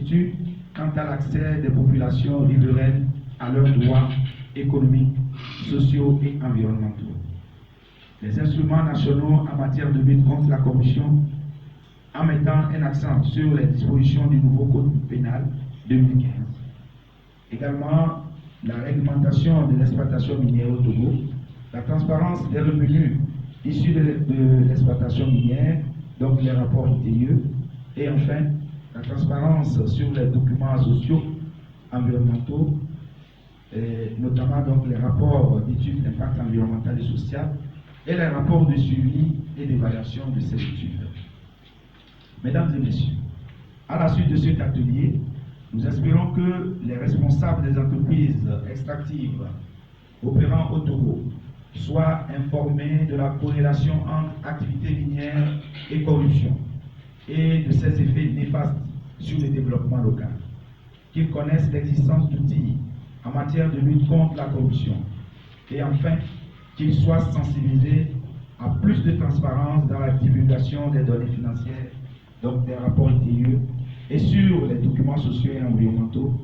incertitudes quant à l'accès des populations riveraines à leurs droits économiques, sociaux et environnementaux. Les instruments nationaux en matière de lutte contre la corruption, en mettant un accent sur les dispositions du nouveau Code pénal 2015. Également, la réglementation de l'exploitation minière au Togo, la transparence des revenus issus de l'exploitation minière, donc les rapports ITIE, et enfin, la transparence sur les documents sociaux, environnementaux, notamment donc les rapports d'études d'impact environnemental et social, et les rapports de suivi et d'évaluation de ces études. Mesdames et messieurs, à la suite de cet atelier, nous espérons que les responsables des entreprises extractives opérant au Togo soient informés de la corrélation entre activité minière et corruption et de ses effets néfastes sur le développement local, qu'ils connaissent l'existence d'outils en matière de lutte contre la corruption et enfin qu'ils soient sensibilisés à plus de transparence dans la divulgation des données financières, donc des rapports ITIE, et sur les documents sociaux et environnementaux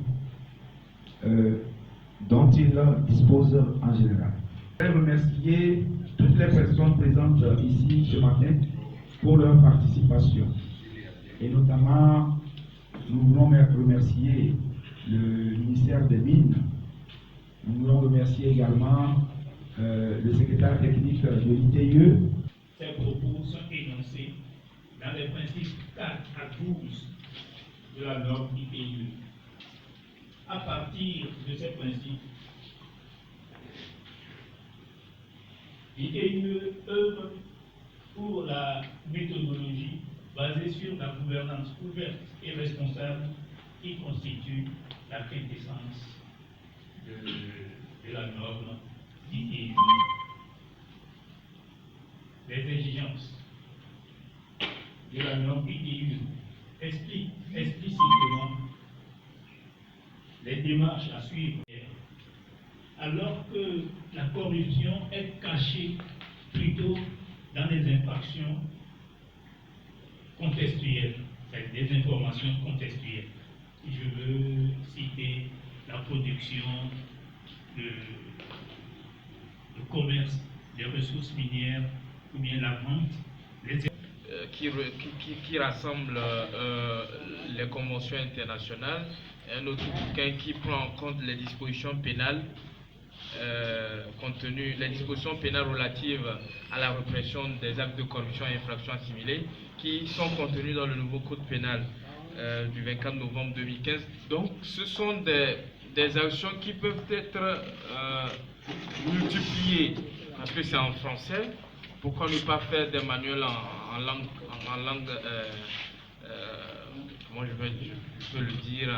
dont ils disposent en général. Je voudrais remercier toutes les personnes présentes ici ce matin pour leur participation. Et notamment, nous voulons remercier le ministère des Mines. Nous voulons remercier également le secrétaire technique de l'ITIE. Ces propos sont énoncés dans les principes 4 à 12 de la norme ITIE. À partir de ces principes, l'ITIE œuvre pour la méthodologie basée sur la gouvernance ouverte et responsable qui constitue la quintessence de la norme ITIE. Les exigences de la norme ITIE expliquent explicitement les démarches à suivre, alors que la corruption est cachée plutôt dans les infractions contextuelles, des informations contextuelles. Je veux citer la production, le commerce des ressources minières ou bien la vente, qui rassemble les conventions internationales, un autre bouquin qui prend en compte les dispositions pénales les dispositions pénales relatives à la répression des actes de corruption et infractions assimilées qui sont contenues dans le nouveau code pénal du 24 novembre 2015. Donc ce sont des actions qui peuvent être multipliées parce que c'est en français. Pourquoi ne pas faire des manuels en langue comment je peux le dire,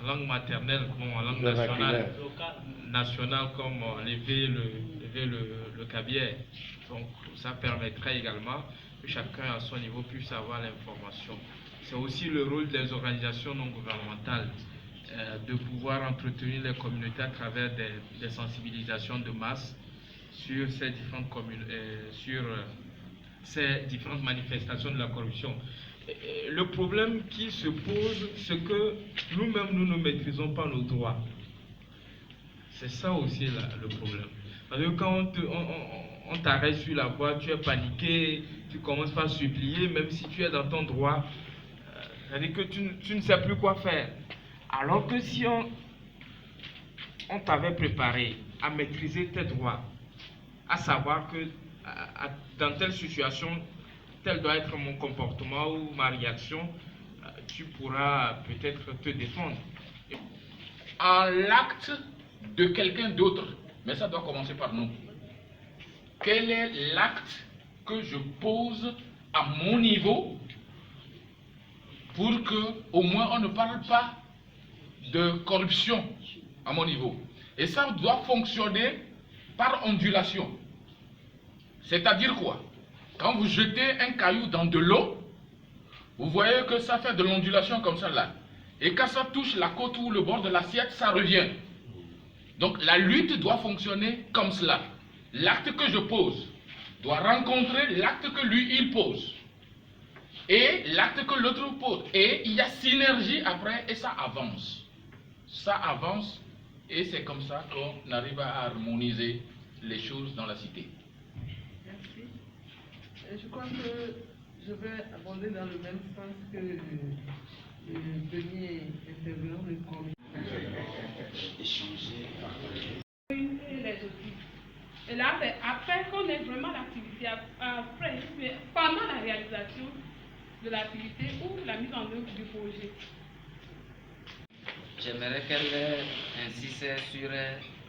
en langue maternelle, en langue nationale comme l'évé, le cabiais. Donc ça permettrait également que chacun à son niveau puisse avoir l'information. C'est aussi le rôle des organisations non gouvernementales de pouvoir entretenir les communautés à travers des sensibilisations de masse sur ces différentes manifestations de la corruption. Le problème qui se pose, c'est que nous-mêmes, nous ne maîtrisons pas nos droits. C'est ça aussi le problème. Parce que quand on t'arrête sur la voie, tu es paniqué, tu commences par supplier, même si tu es dans ton droit, c'est-à-dire que tu ne sais plus quoi faire. Alors que si on t'avait préparé à maîtriser tes droits, à savoir que dans telle situation, tel doit être mon comportement ou ma réaction, tu pourras peut-être te défendre. En l'acte de quelqu'un d'autre, mais ça doit commencer par nous. Quel est l'acte que je pose à mon niveau pour que au moins on ne parle pas de corruption à mon niveau? Et ça doit fonctionner par ondulation. C'est-à-dire quoi? Quand vous jetez un caillou dans de l'eau, vous voyez que ça fait de l'ondulation comme ça là. Et quand ça touche la côte ou le bord de l'assiette, ça revient. Donc la lutte doit fonctionner comme cela. L'acte que je pose doit rencontrer l'acte que lui, il pose. et l'acte que l'autre pose. Et il y a synergie après et ça avance. Ça avance et c'est comme ça qu'on arrive à harmoniser les choses dans la cité. Merci. Je crois que je vais aborder dans le même sens que le dernier intervenant de comité. Les outils. Et là, c'est après qu'on ait vraiment l'activité, après, mais pendant la réalisation de l'activité ou la mise en œuvre du projet. J'aimerais qu'elle insiste sur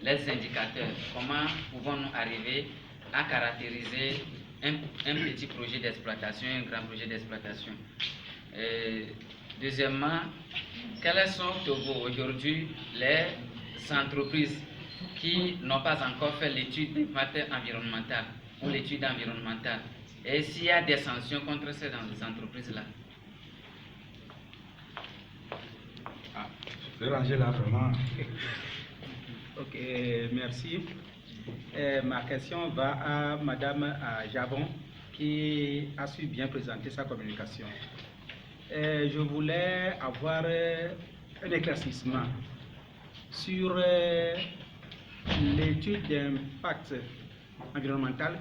les indicateurs. Comment pouvons-nous arriver à caractériser un petit projet d'exploitation et un grand projet d'exploitation? Deuxièmement, quelles sont aujourd'hui les entreprises qui n'ont pas encore fait l'étude d'impact environnemental ou l'étude environnementale? Et s'il y a des sanctions contre ces entreprises-là? Je vais ranger là vraiment. Ok, merci. Ma question va à Madame Javon qui a su bien présenter sa communication. Je voulais avoir un éclaircissement sur l'étude d'impact environnemental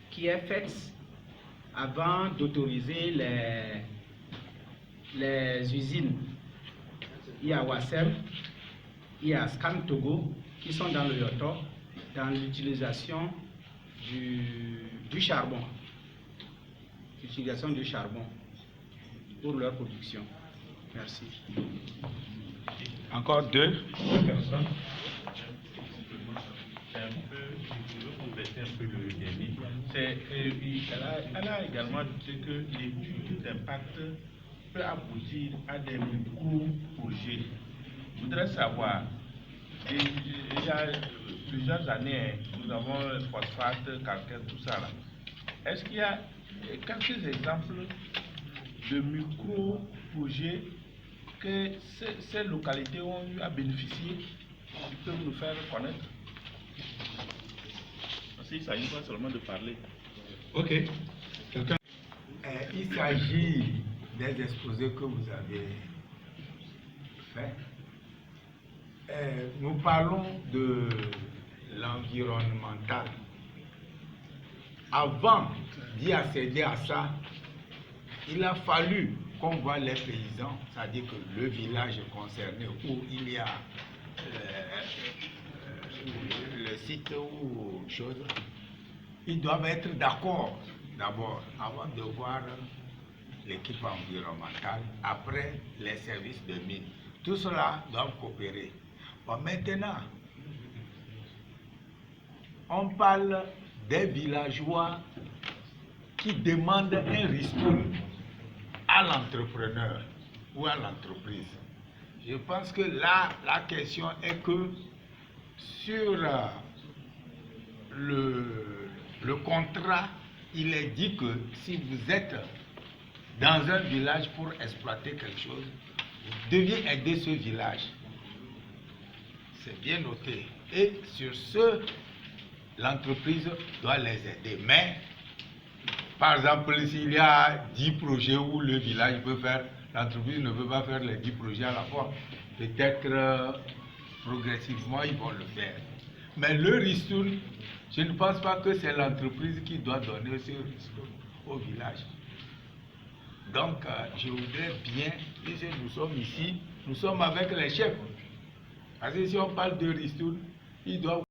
qui est faite avant d'autoriser les usines. Il y a Wassem, il y a Scan Togo qui sont dans le Yoto, dans l'utilisation du charbon. L'utilisation du charbon pour leur production. Merci. Encore deux personnes. Je veux compléter un peu le dernier. Elle a également dit que l'étude d'impact peut aboutir à des micro-projets. Je voudrais savoir, il y a plusieurs années, nous avons le phosphate, calcaire, tout ça là. Est-ce qu'il y a quelques exemples de micro-projets que ces localités ont eu à bénéficier, qui peuvent nous faire connaître? Parce qu'il ne s'agit pas seulement de parler. Ok. Quelqu'un? Il s'agit des exposés que vous avez faits. Nous parlons de l'environnemental. Avant d'y accéder à ça, il a fallu qu'on voit les paysans, c'est-à-dire que le village concerné où il y a le site ou chose, ils doivent être d'accord d'abord avant de voir l'équipe environnementale, après les services de mine. Tout cela doit coopérer. Bon, maintenant, on parle des villageois qui demandent un ristourne à l'entrepreneur ou à l'entreprise. Je pense que là, la question est que sur le contrat, il est dit que si vous êtes dans un village pour exploiter quelque chose, vous deviez aider ce village. C'est bien noté. Et sur ce, l'entreprise doit les aider. Mais, par exemple, s'il y a 10 projets où le village peut faire, l'entreprise ne peut pas faire les 10 projets à la fois. Peut-être progressivement, ils vont le faire. Mais le ristourne, je ne pense pas que c'est l'entreprise qui doit donner ce ristourne au village. Donc, je voudrais bien, puisque nous sommes ici, nous sommes avec les chefs. Parce que si on parle de ristourne, ils doivent